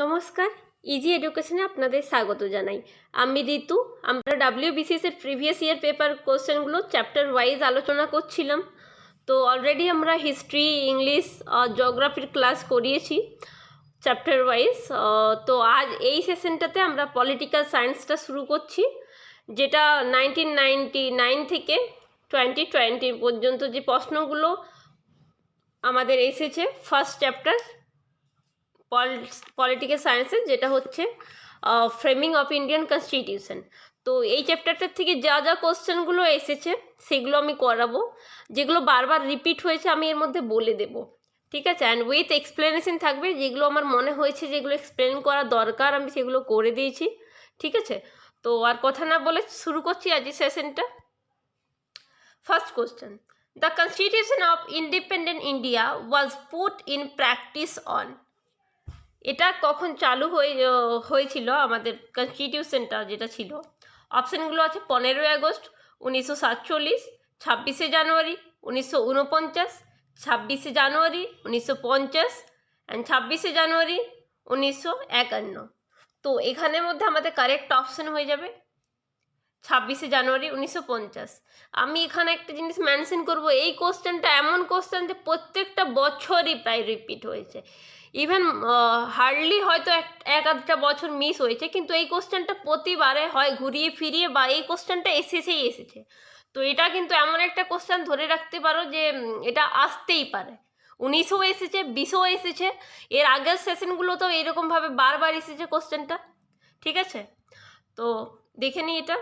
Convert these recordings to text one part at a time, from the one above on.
নমস্কার, ইজি এডুকেশনে আপনাদের স্বাগত জানাই। আমি ঋতু। আমরা WBCS এর প্রিভিয়াস ইয়ার পেপার কোশ্চেনগুলো চ্যাপ্টার ওয়াইজ আলোচনা করছিলাম। তো অলরেডি আমরা হিস্ট্রি, ইংলিশ, জিওগ্রাফির ক্লাস করিয়েছি চ্যাপ্টার ওয়াইজ। তো আজ এই সেশনটাতে আমরা পলিটিক্যাল সায়েন্সটা শুরু করছি, যেটা 1999 থেকে 2020 পর্যন্ত যে প্রশ্নগুলো আমাদের এসেছে ফার্স্ট চ্যাপ্টার পলিটিক্যাল সায়েন্সের, যেটা হচ্ছে ফ্রেমিং অফ ইন্ডিয়ান কনস্টিটিউশন। তো এই চ্যাপ্টারটার থেকে যা যা কোশ্চেনগুলো এসেছে সেগুলো আমি করাবো, যেগুলো বারবার রিপিট হয়েছে আমি এর মধ্যে বলে দেব, ঠিক আছে? অ্যান্ড উইথ এক্সপ্লেনেশন থাকবে, যেগুলো আমার মনে হয়েছে যেগুলো এক্সপ্লেন করা দরকার আমি সেগুলো করে দিয়েছি, ঠিক আছে? তো আর কথা না বলে শুরু করছি আজকের সেশনটা। First question, the constitution of independent India was put in practice on. এটা কখন চালু হয়েছিল আমাদের কনস্টিটিউশনটা যেটা ছিল? অপশানগুলো আছে 15ই আগস্ট 1947, 26শে জানুয়ারি 1949, 26শে জানুয়ারি 1950 অ্যান্ড 26শে জানুয়ারি 1951। তো এখানের মধ্যে আমাদের কারেক্ট অপশান হয়ে যাবে 26শে জানুয়ারি 1950। আমি এখানে একটা জিনিস মেনশন করব, এই কোশ্চেনটা এমন কোশ্চেন যে প্রত্যেকটা বছরই প্রায় রিপিট হয়েছে, ইভেন হার্ডলি হয়তো এক আধটা বছর মিস হয়েছে, কিন্তু এই কোশ্চেনটা প্রতিবারে হয় ঘুরিয়ে ফিরিয়ে বা এই কোশ্চেনটা এসেছে। তো এটা কিন্তু এমন একটা কোশ্চেন ধরে রাখতে পারো যে এটা আসতেই পারে। 19ও এসেছে, 20ও এসেছে, এর আগের সেশনগুলোতেও এরকমভাবে বারবার এসেছে কোশ্চেনটা, ঠিক আছে? তো দেখে নিই এটা।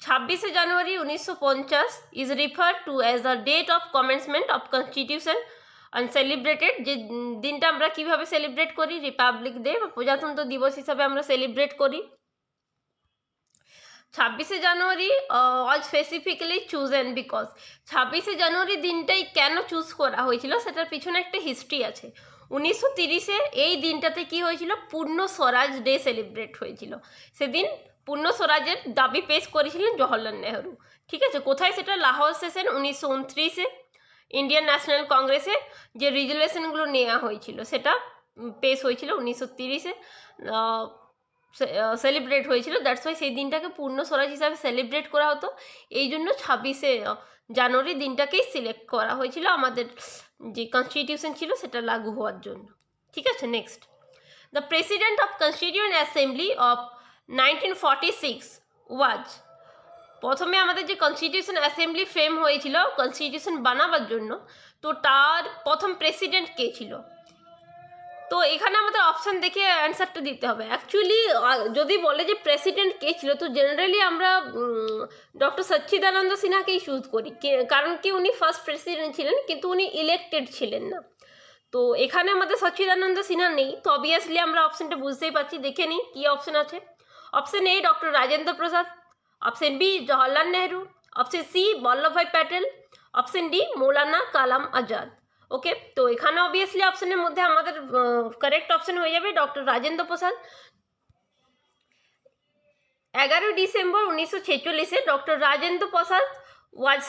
26শে জানুয়ারি 1950 is refer to as the date of commencement of constitution and celebrated. যে দিনটা আমরা কীভাবে সেলিব্রেট করি, রিপাবলিক ডে বা প্রজাতন্ত্র দিবস হিসাবে আমরা সেলিব্রেট করি। 26শে জানুয়ারি ওয়াজ স্পেসিফিক্যালি চুজেন বিকজ, 26শে জানুয়ারি দিনটাই কেন চুজ করা হয়েছিল সেটার পিছনে একটা হিস্ট্রি আছে। 1930-এ এই দিনটাতে কি হয়েছিল, পূর্ণ স্বরাজ ডে সেলিব্রেট হয়েছিল। সেদিন পূর্ণ স্বরাজের দাবি পেশ করেছিলেন জওহরলাল নেহরু, ঠিক আছে? কোথায় সেটা? লাহোর সেশন 1929-এ ইন্ডিয়ান ন্যাশনাল কংগ্রেসে যে রিজলিউশনগুলো নেওয়া হয়েছিল সেটা পেশ হয়েছিল 1930-এ, সেলিব্রেট হয়েছিল। দ্যাটস ওয়াই সেই দিনটাকে পূর্ণ স্বরাজ হিসাবে সেলিব্রেট করা হতো। এই জন্য 26শে জানুয়ারি দিনটাকেই সিলেক্ট করা হয়েছিল আমাদের যে কনস্টিটিউশন ছিল সেটা লাগু হওয়ার জন্য, ঠিক আছে? Next, the president of constituent assembly of 1946 ওয়াজ। প্রথমে আমাদের যে কনস্টিটিউশন অ্যাসেম্বলি ফ্রেম হয়েছিল কনস্টিটিউশন বানাবার জন্য, তো তার প্রথম প্রেসিডেন্ট কে ছিল? তো এখানে আমাদের অপশান দেখে অ্যান্সারটা দিতে হবে। অ্যাকচুয়ালি যদি বলে যে প্রেসিডেন্ট কে ছিল, তো জেনারেলি আমরা ডক্টর সচ্চিদানন্দ সিনহাকেই চুজ করি, কারণ কি উনি ফার্স্ট প্রেসিডেন্ট ছিলেন, কিন্তু উনি ইলেক্টেড ছিলেন না। তো এখানে আমাদের সচ্চিদানন্দ সিনহা নেই, তো অবভিয়াসলি আমরা অপশানটা বুঝতেই পারছি। দেখে নিই কী অপশান আছে। Option A doctor Rajendra Prasad, option B Jawaharlal Nehru, option C Vallabhbhai Patel, option D Maulana Kalam Azad. Okay, তো এখানে অবভিয়াসলি অপশানের মধ্যে আমাদের কারেক্ট অপশান হয়ে যাবে ডক্টর রাজেন্দ্র প্রসাদ। 11 ডিসেম্বর 1946-এ doctor Rajendra Prasad was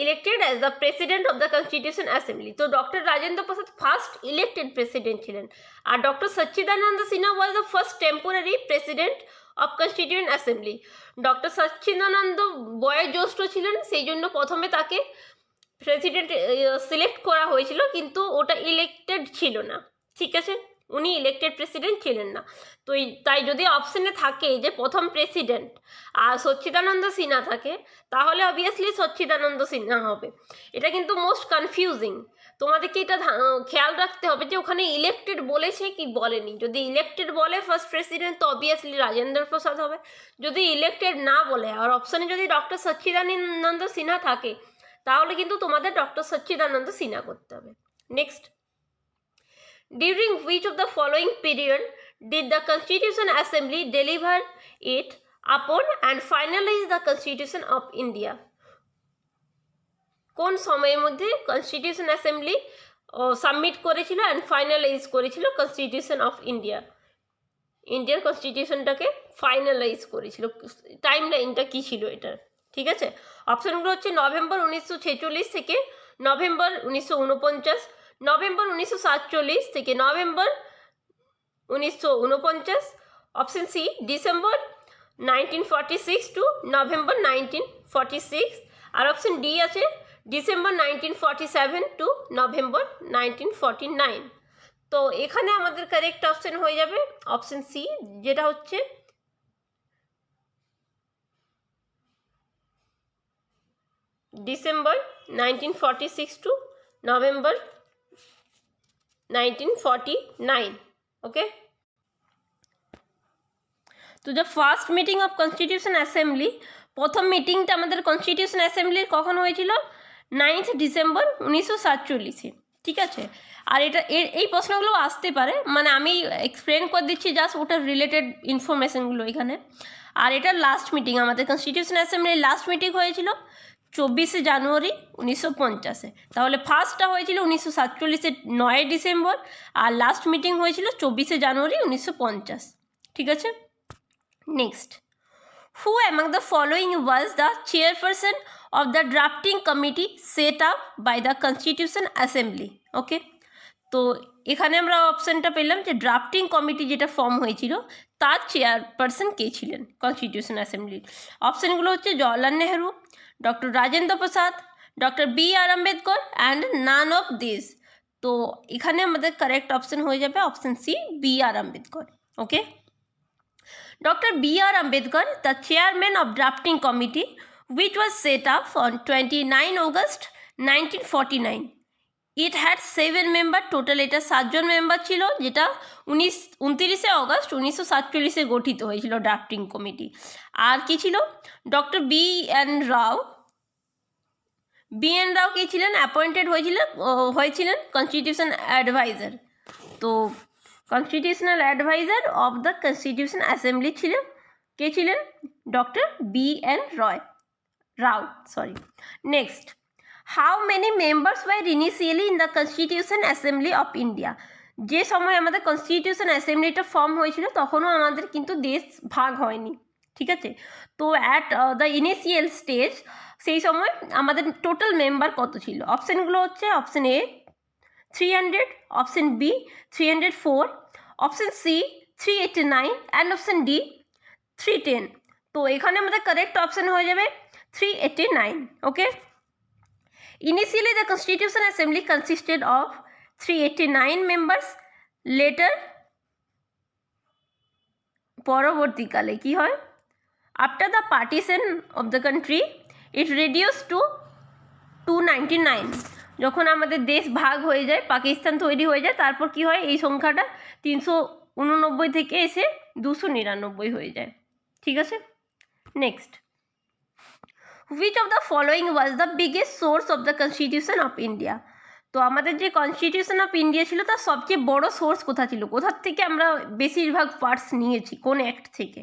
elected as the president of the Constitution Assembly. তো doctor Rajendra Prasad first elected president ছিলেন, আর doctor Sachchidananda Sinha was the first temporary president of constituent assembly. Doctor Sachchidananda বয়োজ্যেষ্ঠ ছিলেন, সেই জন্য প্রথমে তাকে প্রেসিডেন্ট সিলেক্ট করা হয়েছিল, কিন্তু ওটা ইলেক্টেড ছিল না, ঠিক আছে? উনি ইলেক্টেড প্রেসিডেন্ট ছিলেন না। তো তাই যদি অপশানে থাকে যে প্রথম প্রেসিডেন্ট আর সচ্চিদানন্দ সিনহা থাকে, তাহলে অবভিয়াসলি সচ্চিদানন্দ সিনহা হবে। এটা কিন্তু মোস্ট কনফিউজিং, তোমাদেরকে এটা খেয়াল রাখতে হবে যে ওখানে ইলেক্টেড বলেছে কি বলেনি। যদি ইলেক্টেড বলে ফার্স্ট প্রেসিডেন্ট, তো অবভিয়াসলি রাজেন্দ্র প্রসাদ হবে। যদি ইলেক্টেড না বলে আর অপশানে যদি ডক্টর সচ্চিদানন্দ সিনহা থাকে, তাহলে কিন্তু তোমাদের ডক্টর সচ্চিদানন্দ সিনহা করতে হবে। Next, during which of the following period did the Constitution Assembly deliver it upon and finalize the Constitution of India? কোন সময়ের মধ্যে কনস্টিটিউশন অ্যাসেম্বলি সাবমিট করেছিল অ্যান্ড ফাইনালাইজ করেছিল কনস্টিটিউশন অফ ইন্ডিয়া? ইন্ডিয়ার কনস্টিটিউশনটাকে ফাইনালাইজ করেছিল, টাইম লাইনটা কী ছিল এটার, ঠিক আছে? অপশানগুলো হচ্ছে নভেম্বর 1946 থেকে নভেম্বর 1949, নভেম্বর 1947 থেকে নভেম্বর 1949, অপশন সি ডিসেম্বর 1946 টু নভেম্বর 1946, আর অপশন ডি আছে ডিসেম্বর 1947 টু নভেম্বর 1949। তো এখানে আমাদের কারেক্ট অপশন হয়ে যাবে অপশন সি, যেটা হচ্ছে ডিসেম্বর 1946 টু নভেম্বর 1949। ওকে, তো the first meeting of constitution assembly, প্রথম মিটিংটা আমাদের কনস্টিটিউশন অ্যাসেম্বলির কখন হয়েছিল? 9 ডিসেম্বর 1947। ঠিক আছে, আর এই প্রশ্নগুলো আসতে পারে, মানে আমি এক্সপ্লেন করে দিচ্ছি জাস্ট ওটার রিলেটেড ইনফরমেশনগুলো এখানে। আর এটা লাস্ট মিটিং, আমাদের কনস্টিটিউশন অ্যাসেম্বলির লাস্ট মিটিং হয়েছিল 24 জানুয়ারি 1950। তাহলে ফার্স্টটা হয়েছিল 1947 9 ডিসেম্বর, আর লাস্ট মিটিং হয়েছিল 24 জানুয়ারি 1950। ঠিক আছে, next, who among the following was the chairperson of the drafting committee set up by the constitution assembly? ওকে, তো এখানে আমরা অপশানটা পেলাম যে ড্রাফটিং কমিটি যেটা ফর্ম হয়েছিল তার চেয়ারপারসন কে ছিলেন কনস্টিটিউশন অ্যাসেম্বলির। অপশানগুলো হচ্ছে Jawaharlal Nehru, doctor Rajendra Prasad, doctor B R. Ambedkar and naan of this. তো এখানে আমাদের কারেক্ট অপশান হয়ে যাবে option C, B.R.. Ambedkar. Okay, Dr. B.R. Ambedkar, the chairman of drafting committee, which was set up on 29 August 1949. It had 7 member, total এটা 7 জন member ছিল, যেটা 29 August 1947 গঠিত হয়েছিল ড্রাফটিং কমিটি। আর কি ছিল? Doctor B N. রাও কে ছিলেন? অ্যাপয়েন্টেড হয়েছিলেন কনস্টিটিউশন অ্যাডভাইজার। তো constitutional adviser of the constitution assembly কে ছিলেন? Doctor B N. Rao. Next, how many members were initially in the constitution assembly of India? যে সময় আমাদের কনস্টিটিউশন অ্যাসেম্বলিটা ফর্ম হয়েছিল তখনও আমাদের কিন্তু দেশ ভাগ হয়নি। ঠিক আছে, তো অ্যাট দ্য ইনিশিয়াল স্টেজ সেই সময় আমাদের টোটাল মেম্বার কত ছিল? অপশানগুলো হচ্ছে option A 300, option B 304, option C 389 and option D 310। তো এখানে আমাদের কারেক্ট অপশান হয়ে যাবে 389। Okay, initially the constitution assembly consisted of 389 members. Later পরবর্তীকালে কি হয়? After the partition of the country it reduce to 299। যখন আমাদের দেশ ভাগ হয়ে যায়, পাকিস্তান তৈরি হয়ে যায়, তারপর কি হয়? এই সংখ্যাটা 389 থেকে এসে 299 হয়ে যায়। ঠিক আছে, next, which of the following was the biggest source of the constitution of India? তো আমাদের যে কনস্টিটিউশন অফ ইন্ডিয়া ছিল তার সবচেয়ে বড় সোর্স কোথা ছিল? কোথার থেকে আমরা বেশিরভাগ পার্টস নিয়েছি, কোন অ্যাক্ট থেকে?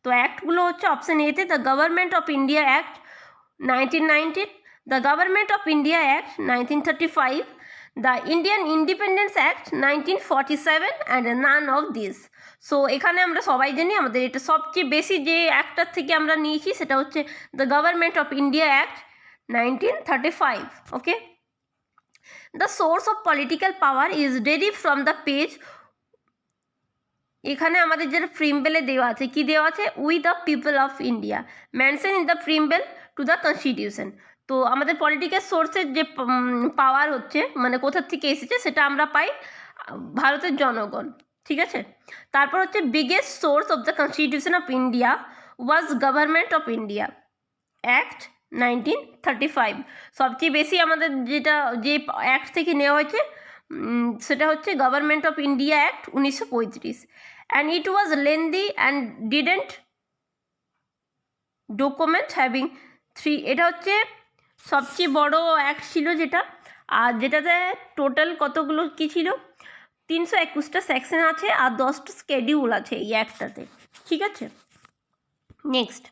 তো অ্যাক্টগুলো হচ্ছে অপশান এতে the government of India act 1919, the Government of India Act 1935, the Indian Independence Act 1947 and none of these. So এখানে আমরা সবাই জানি আমাদের এটা সবচেয়ে বেশি যে অ্যাক্টটার থেকে আমরা নিয়েছি সেটা হচ্ছে the government of India act 1935। Okay, the source of political power is derived from the page. এখানে আমাদের যেটা প্রিম্বেলে দেওয়া আছে, কি দেওয়া আছে? We the people of India mention in the preamble to the constitution. তো আমাদের পলিটিক্যাল সোর্সের যে পাওয়ার হচ্ছে, মানে কোথার থেকে এসেছে, সেটা আমরা পাই ভারতের জনগণ। ঠিক আছে, তারপর হচ্ছে biggest source of the constitution of India was government of India act 1935। সবচেয়ে বেশি আমাদের যে অ্যাক্ট থেকে নেওয়া হয়েছে সেটা হচ্ছে government of India act 1935, and it was lengthy and didn't document having 3। এটা হচ্ছে সবচেয়ে বড় অ্যাক্ট ছিল যেটা, আর যেটাতে টোটাল কতগুলো কি ছিল? 321টা সেকশন আছে আর 10টা স্কেডিউল আছে এই অ্যাক্টটাতে। ঠিক আছে, next,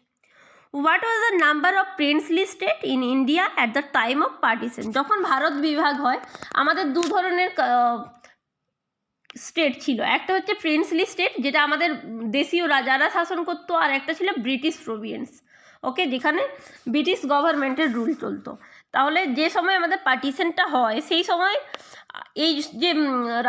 what was the number of princely state in India at the time of partition? যখন ভারত বিভাগ হয় আমাদের দু ধরনের স্টেট ছিল। একটা হচ্ছে প্রিন্সলি স্টেট, যেটা আমাদের দেশীয় রাজারা শাসন করতো, আর একটা ছিল ব্রিটিশ প্রভিন্স। ওকে, যেখানে ব্রিটিশ গভর্নমেন্টের রুল চলতো। তাহলে যে সময় আমাদের পার্টিশনটা হয় সেই সময় এই যে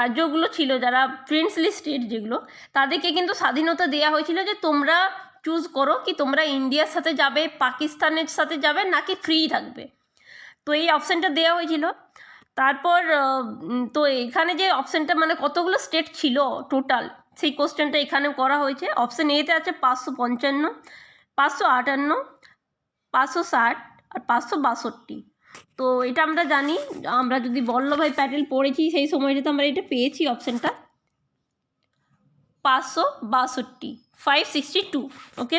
রাজ্যগুলো ছিল যারা প্রিন্সলি স্টেট যেগুলো, তাদেরকে কিন্তু স্বাধীনতা দেওয়া হয়েছিল যে তোমরা চুজ করো কি তোমরা ইন্ডিয়ার সাথে যাবে, পাকিস্তানের সাথে যাবে, নাকি ফ্রি থাকবে। তো এই অপশানটা দেওয়া হয়েছিল। তারপর তো এখানে যে অপশানটা মানে কতগুলো স্টেট ছিল টোটাল, সেই কোশ্চেনটা এখানে করা হয়েছে। অপশান এতে আছে 555, 558, 560 আর 562। তো এটা আমরা জানি, আমরা যদি বল্লভভাই প্যাটেল পড়েছি সেই সময়টাতে আমরা এটা পেয়েছি অপশানটা 562, 562। ওকে,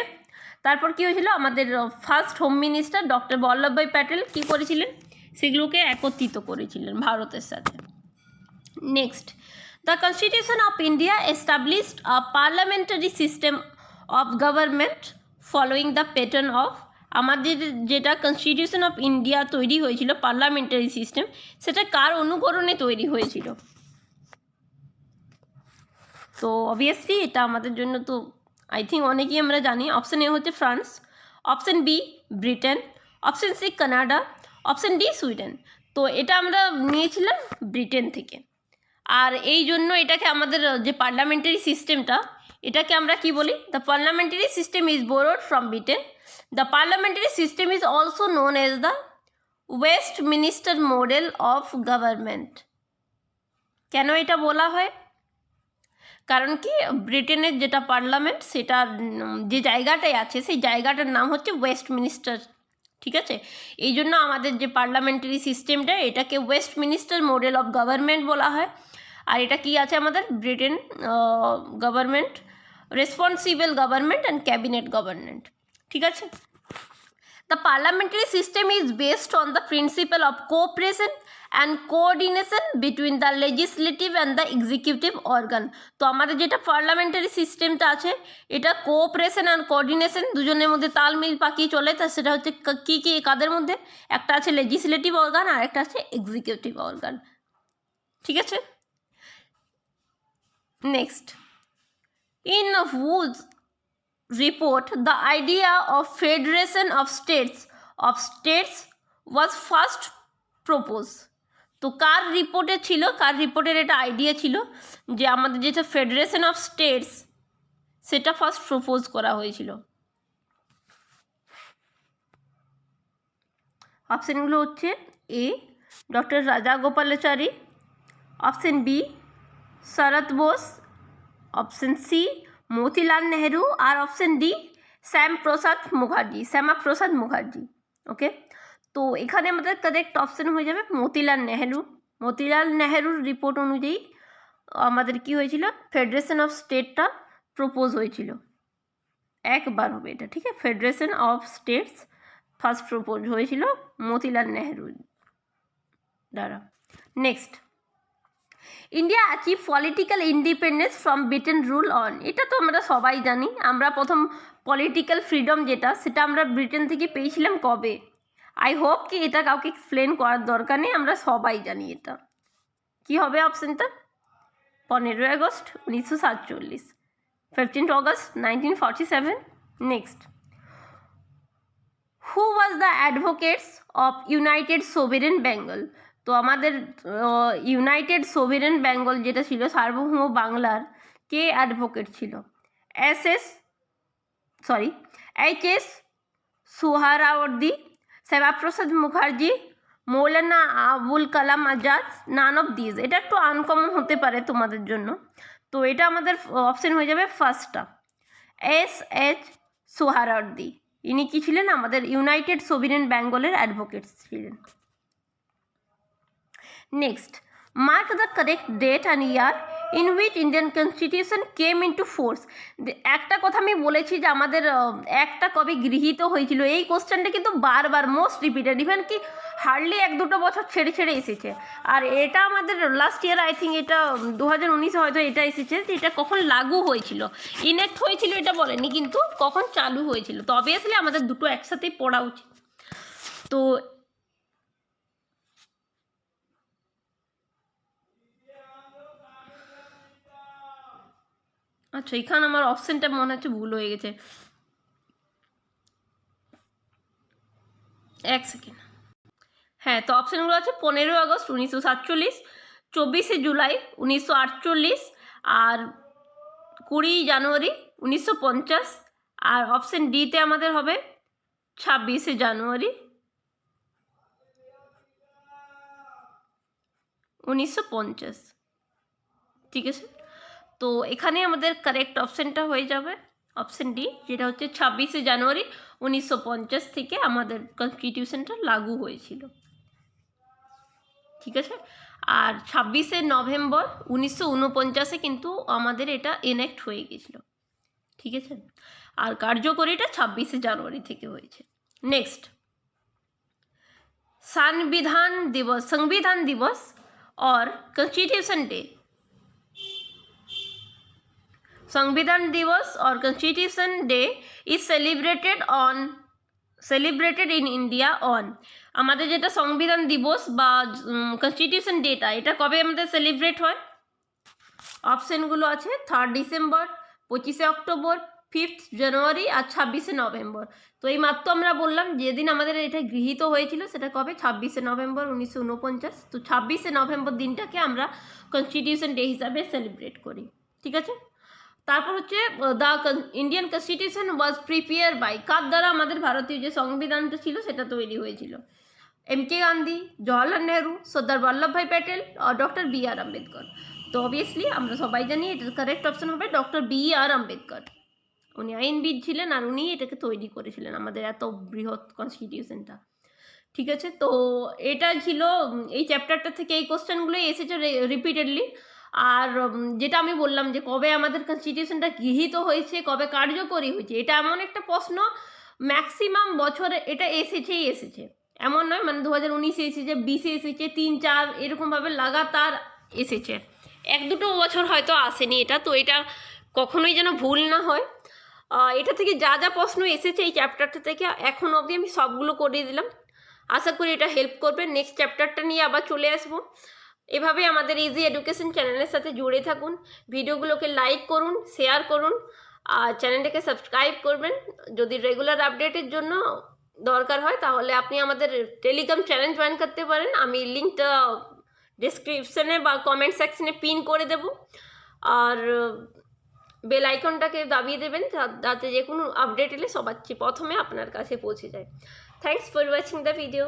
তারপর কী হয়েছিল, আমাদের first home minister doctor Vallabhbhai Patel কী করেছিলেন, সেগুলোকে একত্রিত করেছিলেন ভারতের সাথে। Next, the constitution of India established a parliamentary system of government following the pattern of, আমাদের যেটা কনস্টিটিউশন অফ ইন্ডিয়া তৈরি হয়েছিল পার্লামেন্টারি সিস্টেম, সেটা কার অনুকরণে তৈরি হয়েছিল। তো অবভিয়াসলি এটা আমাদের জন্য তো আই থিঙ্ক অনেকেই আমরা জানি। অপশান এ হচ্ছে France, option B Britain, option C Canada, option D Sweden. তো এটা আমরা নিয়েছিলাম ব্রিটেন থেকে। আর এই জন্য এটাকে আমাদের যে পার্লামেন্টারি সিস্টেমটা, এটাকে আমরা কি বলি, the parliamentary system is borrowed from Britain. The parliamentary system is also known as the Westminster model of government. কেন এটা বলা হয়, কারণ কি ব্রিটেনের যেটা পার্লামেন্ট সেটা যে জায়গাটায় আছে সেই জায়গাটার নাম হচ্ছে ওয়েস্টমিনিস্টার, ঠিক আছে। এই জন্য আমাদের যে পার্লামেন্টারি সিস্টেমটা এটাকে ওয়েস্টমিনিস্টার মডেল অফ গভর্নমেন্ট বলা হয়। আর এটা কি আছে আমাদের Britain government, responsible government and cabinet government, ঠিক আছে। The parliamentary system is based on the principle of cooperation and coordination between the legislative and the executive organ. তো আমাদের যেটা পার্লামেন্টারি সিস্টেমটা আছে এটা কোঅপারেশন অ্যান্ড কোঅর্ডিনেশন দুজনের মধ্যে তালমিল পাকিয়ে চলে। তা সেটা হচ্ছে কী কী কাদের মধ্যে, একটা আছে লেজিসলেটিভ অর্গান আর একটা আছে এক্সিকিউটিভ অর্গান, ঠিক আছে। Next, in whose report the idea of federation of states was first proposed. তো কার রিপোর্টে ছিল, কার রিপোর্টের এটা আইডিয়া ছিল যে আমাদের যেটা ফেডারেশন অফ স্টেটস সেটা ফার্স্ট প্রপোজ করা হয়েছিল। অপশানগুলো হচ্ছে A doctor Rajagopalachari, option B Sarat Bose, option C Motilal Nehru আর option D Syamaprasad Mukherjee. Okay, তো এখানে আমাদের কারেক্ট অপশান হয়ে যাবে মতিলাল নেহেরু। মতিলাল নেহেরুর রিপোর্ট অনুযায়ী আমাদের কি হয়েছিল, ফেডারেশন অফ স্টেটটা প্রপোজ হয়েছিল। একবার হবে এটা, ঠিক আছে। Federation of states first propose হয়েছিল মতিলাল নেহেরুর দ্বারা। Next, India achieve political independence from Britain rule on, এটা তো আমরা সবাই জানি। আমরা প্রথম পলিটিক্যাল ফ্রিডম যেটা সেটা আমরা ব্রিটেন থেকে পেয়েছিলাম কবে। আই হোপ কি এটা কাউকে এক্সপ্লেন করার দরকার নেই, আমরা সবাই জানি এটা। কি হবে অপশানটা, 15 August 1947, 15 August 1947। Next, who was the advocates of united sovereign Bengal. তো আমাদের ইউনাইটেড সোভেরেন বেঙ্গল যেটা ছিল সার্বভৌম বাংলার কে অ্যাডভোকেট ছিল, H S. Suhrawardy, Syamaprasad Mukherjee, Maulana Abul Kalam Azad, none of this. এটা একটু আনকমন হতে পারে তোমাদের জন্য, তো এটা আমাদের অপশন হয়ে যাবে ফার্স্টটা এস.এইচ. সোহরাওয়ার্দী। ইনি কি ছিলেন, আমাদের ইউনাইটেড সোভেরেন বেঙ্গলের অ্যাডভোকেট ছিলেন। Next, mark the correct date and year in which Indian constitution came into force. একটা কথা আমি বলেছি যে আমাদের একটা কবে গৃহীত হয়েছিল, এই কোশ্চেনটা কিন্তু বারবার মোস্ট রিপিটেড, ইভেন কি হার্ডলি 1-2 বছর ছেড়ে ছেড়ে এসেছে। আর এটা আমাদের লাস্ট ইয়ার আই থিঙ্ক এটা 2019 হয়তো এটা এসেছে যে এটা কখন লাগু হয়েছিল, ইনেক্ট হয়েছিল এটা বলেনি, কিন্তু কখন চালু হয়েছিল। তো অবভিয়াসলি আমাদের দুটো একসাথেই পড়া উচিত। তো আচ্ছা, এখানে আমার অপশানটা মনে হচ্ছে ভুল হয়ে গেছে, এক সেকেন্ড। হ্যাঁ, তো অপশানগুলো আছে 15 আগস্ট 1947, 24 জুলাই 1948, আর 20 জানুয়ারি 1950, আর অপশান ডিতে আমাদের হবে 26 জানুয়ারি 1950। ঠিক আছে, তো এখানে আমাদের কারেক্ট অপশানটা হয়ে যাবে অপশান ডি, যেটা হচ্ছে 26 জানুয়ারি 1950 থেকে আমাদের কনস্টিটিউশনটা লাগু হয়েছিল। ঠিক আছে, আর 26 নভেম্বর 1949 কিন্তু আমাদের এটা এনঅ্যাক্ট হয়ে গেছিলো। ঠিক আছে, আর কার্যকরীটা 26 জানুয়ারি থেকে হয়েছে। নেক্সট, संविधान दिवस और कॉन्स्टिट्यूशन डे। संविधान दिवस और constitution day is celebrated in India on, আমাদের যেটা সংবিধান দিবস বা কনস্টিটিউশন ডেটা, এটা কবে আমাদের সেলিব্রেট হয়? অপশানগুলো আছে 3 ডিসেম্বর, 25 অক্টোবর, 5 জানুয়ারি আর 26 নভেম্বর। তো এই মাত্র আমরা বললাম যেদিন আমাদের এটা গৃহীত হয়েছিল সেটা কবে, 26 নভেম্বর 1949। তো 26 নভেম্বর দিনটাকে আমরা কনস্টিটিউশন ডে হিসাবে সেলিব্রেট করি। ঠিক আছে, তারপর হচ্ছে the Indian constitution was prepare by, কার দ্বারা আমাদের ভারতীয় যে সংবিধানটা ছিল সেটা তৈরি হয়েছিল? এম.কে. গান্ধী, জওয়াহরলাল নেহরু, সর্দার বল্লভভাই প্যাটেল আর ডক্টর বি.আর. আম্বেদকর। তো অবভিয়াসলি আমরা সবাই জানি এটার কারেক্ট অপশন হবে ডক্টর বি.আর. আম্বেদকর। উনি আইনবিদ ছিলেন আর উনি এটাকে তৈরি করেছিলেন আমাদের এত বৃহৎ কনস্টিটিউশনটা। ঠিক আছে, তো এটা ছিল এই চ্যাপ্টারটা থেকে এই কোশ্চেনগুলোই এসেছে রিপিটেডলি। আর যেটা আমি বললাম যে কবে আমাদের কনস্টিটিউশনটা গৃহীত হয়েছে, কবে কার্যকরী হয়েছে, এটা এমন একটা প্রশ্ন ম্যাক্সিমাম বছরে এটা এসেছে, এমন নয় মানে 2019 এসেছে, 20 এসেছে, 3-4 এরকমভাবে লাগাতার এসেছে, 1-2 বছর হয়তো আসেনি এটা। তো এটা কখনোই যেন ভুল না হয়। এটা থেকে যা যা প্রশ্ন এসেছে এই চ্যাপ্টারটা থেকে এখন অবধি আমি সবগুলো করিয়ে দিলাম, আশা করি এটা হেল্প করবে। নেক্সট চ্যাপ্টারটা নিয়ে আবার চলে আসবো। এভাবে আমাদের ইজি এডুকেশন চ্যানেলের সাথে জুড়ে থাকুন, ভিডিওগুলোকে লাইক করুন, শেয়ার করুন, আর চ্যানেলটাকে সাবস্ক্রাইব করবেন। যদি রেগুলার আপডেটের জন্য দরকার হয় তাহলে আপনি আমাদের টেলিগ্রাম চ্যানেল জয়েন করতে পারেন, আমি লিঙ্কটা ডেসক্রিপশনে বা কমেন্ট সেকশনে পিন করে দেব। আর বেল আইকনটাকে দাবিয়ে দেবেন যাতে যে কোনো আপডেট এলে সবার চেয়ে প্রথমে আপনার কাছে পৌঁছে যায়। Thanks for watching the video.